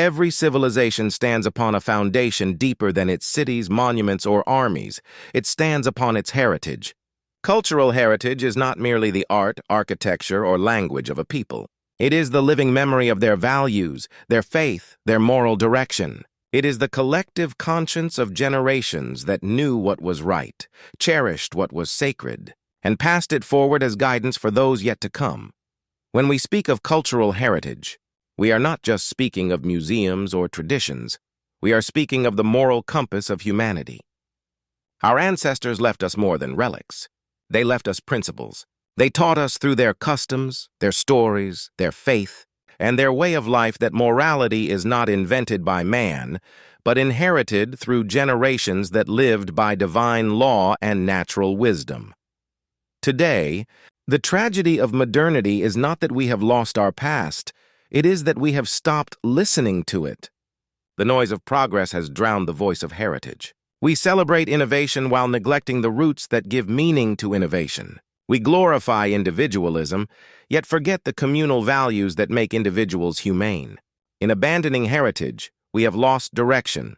Every civilization stands upon a foundation deeper than its cities, monuments, or armies. It stands upon its heritage. Cultural heritage is not merely the art, architecture, or language of a people. It is the living memory of their values, their faith, their moral direction. It is the collective conscience of generations that knew what was right, cherished what was sacred, and passed it forward as guidance for those yet to come. When we speak of cultural heritage, we are not just speaking of museums or traditions. We are speaking of the moral compass of humanity. Our ancestors left us more than relics. They left us principles. They taught us through their customs, their stories, their faith, and their way of life that morality is not invented by man, but inherited through generations that lived by divine law and natural wisdom. Today, the tragedy of modernity is not that we have lost our past, it is that we have stopped listening to it. The noise of progress has drowned the voice of heritage. We celebrate innovation while neglecting the roots that give meaning to innovation. We glorify individualism, yet forget the communal values that make individuals humane. In abandoning heritage, we have lost direction.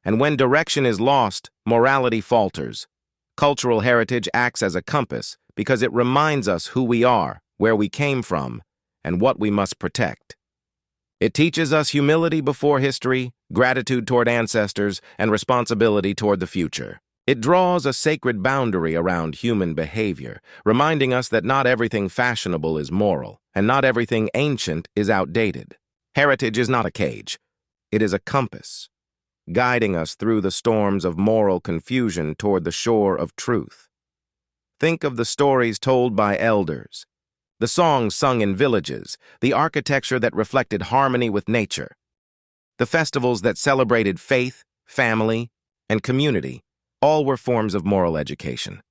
And when direction is lost, morality falters. Cultural heritage acts as a compass because it reminds us who we are, where we came from, and what we must protect. It teaches us humility before history, gratitude toward ancestors, and responsibility toward the future. It draws a sacred boundary around human behavior, reminding us that not everything fashionable is moral, and not everything ancient is outdated. Heritage is not a cage. It is a compass, guiding us through the storms of moral confusion toward the shore of truth. Think of the stories told by elders, the songs sung in villages, the architecture that reflected harmony with nature, the festivals that celebrated faith, family, and community. All were forms of moral education.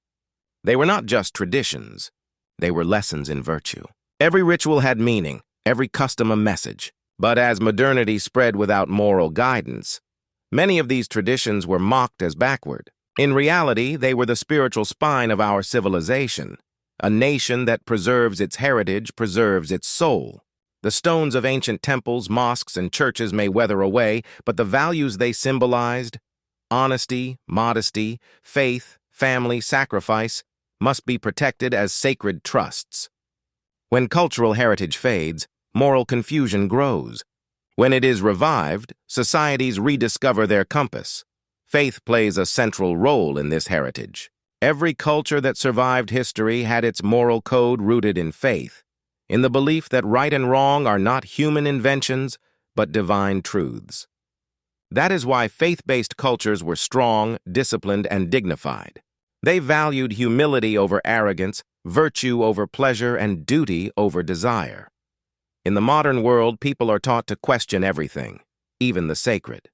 They were not just traditions, they were lessons in virtue. Every ritual had meaning, every custom a message. But as modernity spread without moral guidance, many of these traditions were mocked as backward. In reality, they were the spiritual spine of our civilization. A nation that preserves its heritage preserves its soul. The stones of ancient temples, mosques, and churches may weather away, but the values they symbolized, honesty, modesty, faith, family, sacrifice, must be protected as sacred trusts. When cultural heritage fades, moral confusion grows. When it is revived, societies rediscover their compass. Faith plays a central role in this heritage. Every culture that survived history had its moral code rooted in faith, in the belief that right and wrong are not human inventions, but divine truths. That is why faith-based cultures were strong, disciplined, and dignified. They valued humility over arrogance, virtue over pleasure, and duty over desire. In the modern world, people are taught to question everything, even the sacred.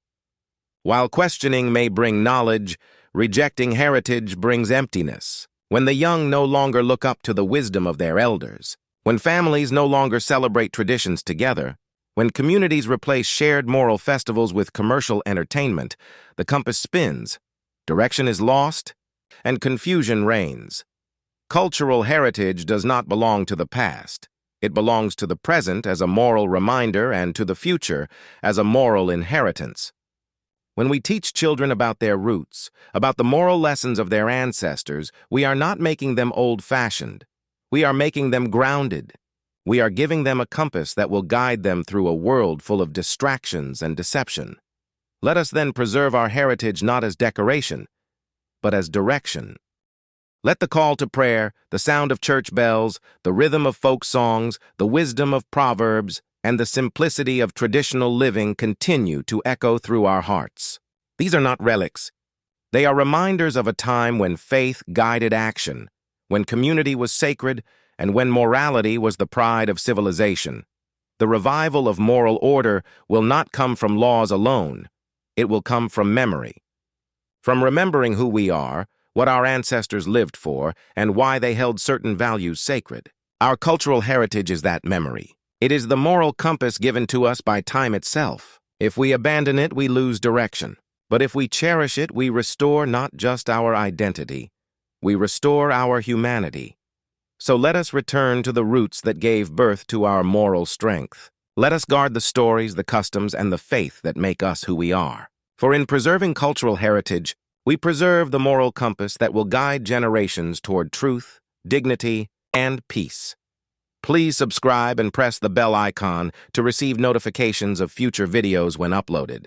While questioning may bring knowledge, rejecting heritage brings emptiness. When the young no longer look up to the wisdom of their elders, when families no longer celebrate traditions together, when communities replace shared moral festivals with commercial entertainment, the compass spins, direction is lost, and confusion reigns. Cultural heritage does not belong to the past. It belongs to the present as a moral reminder and to the future as a moral inheritance. When we teach children about their roots, about the moral lessons of their ancestors, we are not making them old-fashioned. We are making them grounded. We are giving them a compass that will guide them through a world full of distractions and deception. Let us then preserve our heritage not as decoration, but as direction. Let the call to prayer, the sound of church bells, the rhythm of folk songs, the wisdom of proverbs, and the simplicity of traditional living continue to echo through our hearts. These are not relics. They are reminders of a time when faith guided action, when community was sacred, and when morality was the pride of civilization. The revival of moral order will not come from laws alone. It will come from memory. From remembering who we are, what our ancestors lived for, and why they held certain values sacred. Our cultural heritage is that memory. It is the moral compass given to us by time itself. If we abandon it, we lose direction. But if we cherish it, we restore not just our identity, we restore our humanity. So let us return to the roots that gave birth to our moral strength. Let us guard the stories, the customs, and the faith that make us who we are. For in preserving cultural heritage, we preserve the moral compass that will guide generations toward truth, dignity, and peace. Please subscribe and press the bell icon to receive notifications of future videos when uploaded.